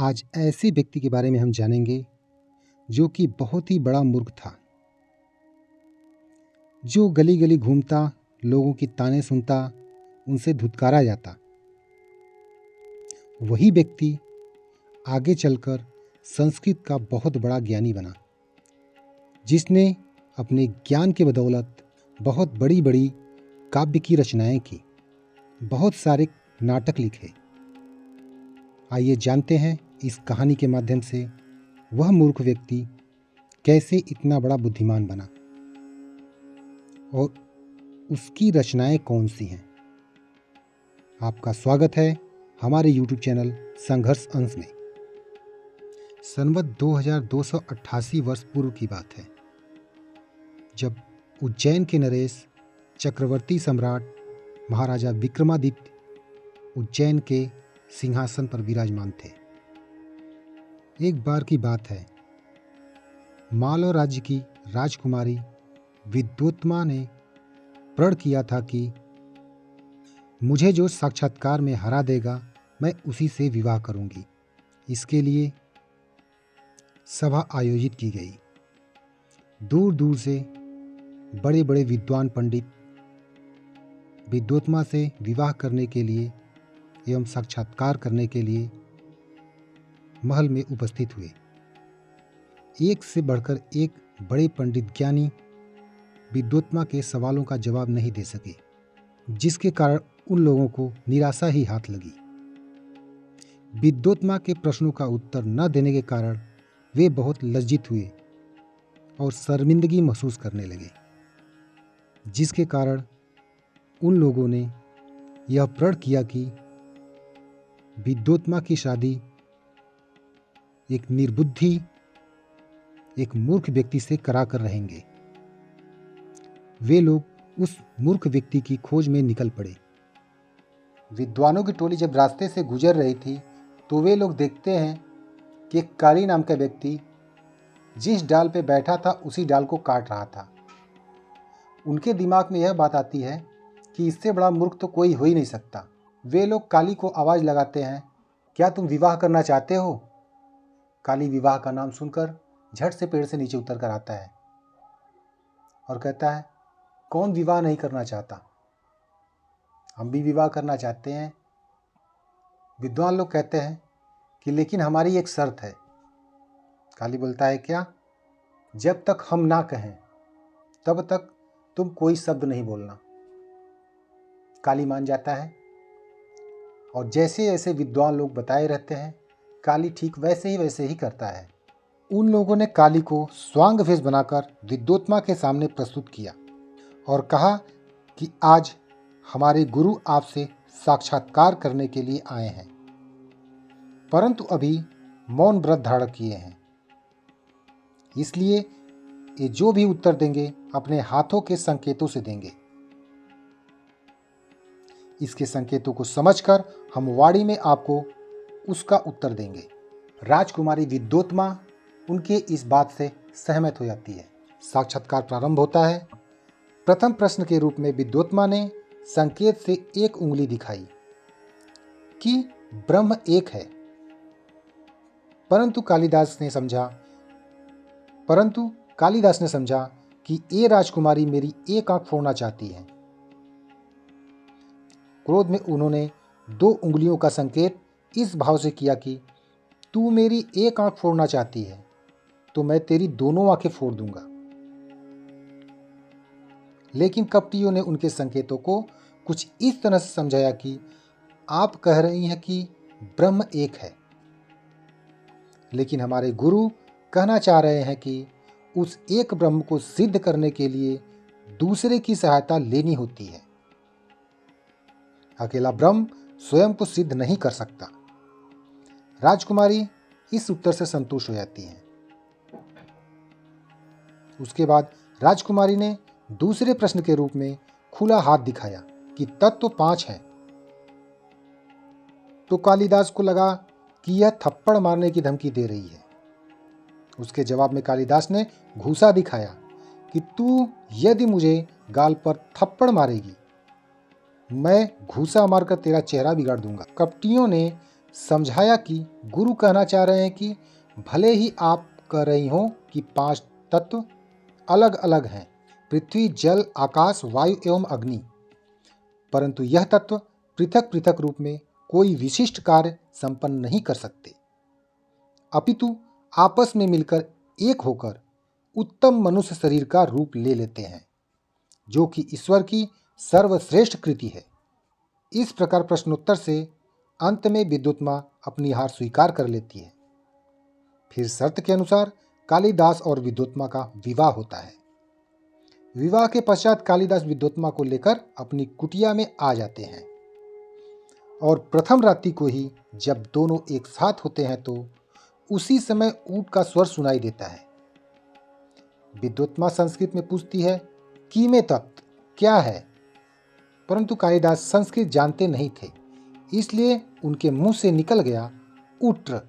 आज ऐसे व्यक्ति के बारे में हम जानेंगे जो कि बहुत ही बड़ा मूर्ख था, जो गली गली घूमता, लोगों की ताने सुनता, उनसे धुतकारा जाता। वही व्यक्ति आगे चलकर संस्कृत का बहुत बड़ा ज्ञानी बना, जिसने अपने ज्ञान के बदौलत बहुत बड़ी बड़ी काव्य की रचनाएं की, बहुत सारे नाटक लिखे। आइए जानते हैं इस कहानी के माध्यम से वह मूर्ख व्यक्ति कैसे इतना बड़ा बुद्धिमान बना और उसकी रचनाएं कौन सी हैं। आपका स्वागत है हमारे YouTube चैनल संघर्ष अंश में। संवत 2288 वर्ष पूर्व की बात है, जब उज्जैन के नरेश चक्रवर्ती सम्राट महाराजा विक्रमादित्य उज्जैन के सिंहासन पर विराजमान थे। एक बार की बात है, मालव राज्य की राजकुमारी विद्योत्मा ने प्रण किया था कि मुझे जो साक्षात्कार में हरा देगा मैं उसी से विवाह करूंगी। इसके लिए सभा आयोजित की गई। दूर दूर से बड़े बड़े विद्वान पंडित विद्योत्मा से विवाह करने के लिए एवं साक्षात्कार करने के लिए महल में उपस्थित हुए। एक से बढ़कर एक बड़े पंडित ज्ञानी विद्योत्मा के सवालों का जवाब नहीं दे सके, जिसके कारण उन लोगों को निराशा ही हाथ लगी। विद्योत्मा के प्रश्नों का उत्तर न देने के कारण वे बहुत लज्जित हुए और शर्मिंदगी महसूस करने लगे, जिसके कारण उन लोगों ने यह प्रण किया कि विद्योत्मा की शादी एक निर्बुद्धि, एक मूर्ख व्यक्ति से कराकर रहेंगे। वे लोग उस मूर्ख व्यक्ति की खोज में निकल पड़े। विद्वानों की टोली जब रास्ते से गुजर रही थी तो वे लोग देखते हैं कि एक काली नाम का व्यक्ति जिस डाल पे बैठा था उसी डाल को काट रहा था। उनके दिमाग में यह बात आती है कि इससे बड़ा मूर्ख तो कोई हो ही नहीं सकता। वे लोग काली को आवाज़ लगाते हैं, क्या तुम विवाह करना चाहते हो? काली विवाह का नाम सुनकर झट से पेड़ से नीचे उतर कर आता है और कहता है, कौन विवाह नहीं करना चाहता? हम भी विवाह करना चाहते हैं। विद्वान लोग कहते हैं कि लेकिन हमारी एक शर्त है। काली बोलता है, क्या? जब तक हम ना कहें तब तक तुम कोई शब्द नहीं बोलना। काली मान जाता है और जैसे जैसे विद्वान लोग बताए रहते हैं, काली ठीक वैसे ही करता है। उन लोगों ने काली को स्वांग वेश बनाकर विद्योत्मा के सामने प्रस्तुत किया और कहा कि आज हमारे गुरु आपसे साक्षात्कार करने के लिए आए हैं, परंतु अभी मौन व्रत धारण किए हैं। इसलिए ये जो भी उत्तर देंगे अपने हाथों के संकेतों से देंगे। इसके संकेतों को समझकर हम वाणी में आपको उसका उत्तर देंगे। राजकुमारी विद्योत्मा उनके इस बात से सहमत हो जाती है। साक्षात्कार प्रारंभ होता है। प्रथम प्रश्न के रूप में विद्योत्मा ने संकेत से एक उंगली दिखाई कि ब्रह्म एक है, परंतु कालिदास ने समझा कि ये राजकुमारी मेरी एक आंख फोड़ना चाहती है। क्रोध में उन्होंने दो उंगलियों का संकेत इस भाव से किया कि तू मेरी एक आंख फोड़ना चाहती है तो मैं तेरी दोनों आंखें फोड़ दूंगा। लेकिन कपटियों ने उनके संकेतों को कुछ इस तरह से समझाया कि आप कह रही हैं कि ब्रह्म एक है, लेकिन हमारे गुरु कहना चाह रहे हैं कि उस एक ब्रह्म को सिद्ध करने के लिए दूसरे की सहायता लेनी होती है। अकेला ब्रह्म स्वयं को सिद्ध नहीं कर सकता। राजकुमारी इस उत्तर से संतुष्ट हो जाती हैं। उसके बाद राजकुमारी ने दूसरे प्रश्न के रूप में खुला हाथ दिखाया कि तत्व तो 5 है। तो कालिदास को लगा कि यह थप्पड़ मारने की धमकी दे रही है। उसके जवाब में कालिदास ने घूंसा दिखाया कि तू यदि मुझे गाल पर थप्पड़ मारेगी, मैं घूंसा मारकर तेरा चेहरा बिगाड़ दूंगा। कपटियों ने समझाया कि गुरु कहना चाह रहे हैं कि भले ही आप कह रही हो कि 5 तत्व अलग अलग हैं, पृथ्वी, जल, आकाश, वायु एवं अग्नि, परंतु यह तत्व पृथक पृथक रूप में कोई विशिष्ट कार्य संपन्न नहीं कर सकते, अपितु आपस में मिलकर एक होकर उत्तम मनुष्य शरीर का रूप ले लेते हैं, जो कि ईश्वर की सर्वश्रेष्ठ कृति है। इस प्रकार प्रश्नोत्तर से अंत में विद्युत्मा अपनी हार स्वीकार कर लेती है। फिर शर्त के अनुसार कालिदास और विद्युत्मा का विवाह होता है। विवाह के पश्चात कालिदास विद्युत्मा को लेकर अपनी कुटिया में आ जाते हैं और प्रथम रात्रि को ही जब दोनों एक साथ होते हैं तो उसी समय ऊँट का स्वर सुनाई देता है। विद्युत्मा संस्कृत में पूछती है कि में तत्व क्या है, परंतु कालिदास संस्कृत जानते नहीं थे, इसलिए उनके मुंह से निकल गया उट्र।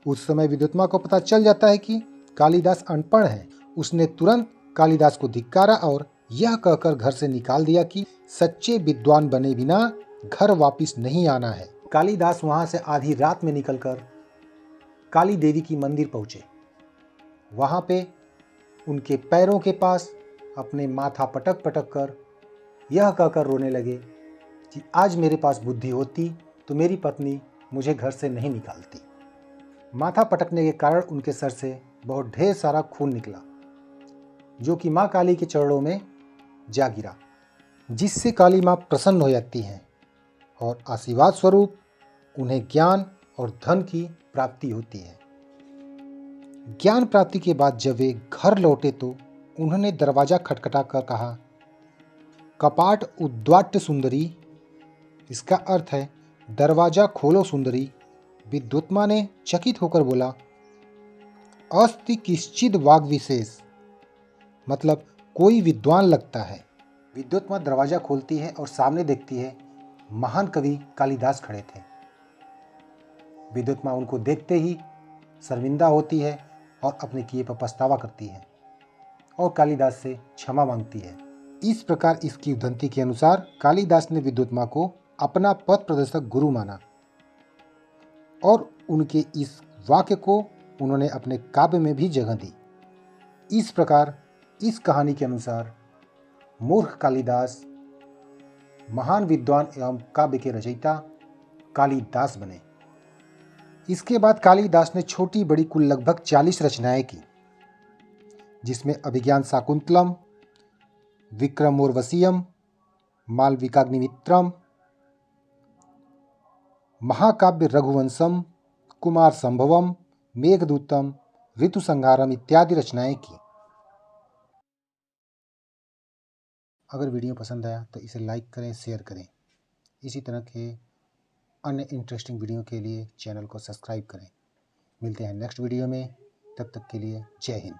उस समय विद्युत्मा को पता चल जाता है कि कालिदास अनपढ़ है। उसने तुरंत कालिदास को धिक्कारा और यह कहकर घर से निकाल दिया कि सच्चे विद्वान बने बिना घर वापस नहीं आना है। कालिदास वहां से आधी रात में निकलकर काली देवी की मंदिर पहुंचे। वहां पे उनके पैरों के पास अपने माथा पटक पटक कर यह कहकर रोने लगे कि आज मेरे पास बुद्धि होती तो मेरी पत्नी मुझे घर से नहीं निकालती। माथा पटकने के कारण उनके सर से बहुत ढेर सारा खून निकला, जो कि माँ काली के चरणों में जा गिरा, जिससे काली माँ प्रसन्न हो जाती हैं और आशीर्वाद स्वरूप उन्हें ज्ञान और धन की प्राप्ति होती है। ज्ञान प्राप्ति के बाद जब वे घर लौटे तो उन्होंने दरवाजा खटखटा कर कहा, कपाट उद्वाट्य सुंदरी। इसका अर्थ है दरवाजा खोलो सुंदरी। विद्युत्मा ने चकित होकर बोला, अस्ति किश्चिद वाग विशेष, मतलब कोई विद्वान लगता है। विद्युत्मा दरवाजा खोलती है और सामने देखती है महान कवि कालिदास खड़े थे। विद्युत्मा उनको देखते ही शर्मिंदा होती है और अपने किए पर पछतावा करती है और कालिदास से क्षमा मांगती है। इस प्रकार इस किंवदंती के अनुसार कालिदास ने विद्युत्मा को अपना पथ प्रदर्शक गुरु माना और उनके इस वाक्य को उन्होंने अपने काव्य में भी जगह दी। इस प्रकार इस कहानी के अनुसार मूर्ख कालिदास महान विद्वान एवं काव्य के रचयिता कालिदास बने। इसके बाद कालिदास ने छोटी बड़ी कुल लगभग 40 रचनाएं की, जिसमें अभिज्ञान शाकुंतलम, विक्रमोर्वशीयम, मालविकाग्निमित्रम, महाकाव्य रघुवंशम, कुमार संभवम, मेघदूतम, ऋतुसंहारम इत्यादि रचनाएं की। अगर वीडियो पसंद आया तो इसे लाइक करें, शेयर करें। इसी तरह के अन्य इंटरेस्टिंग वीडियो के लिए चैनल को सब्सक्राइब करें। मिलते हैं नेक्स्ट वीडियो में, तब तक के लिए जय हिंद।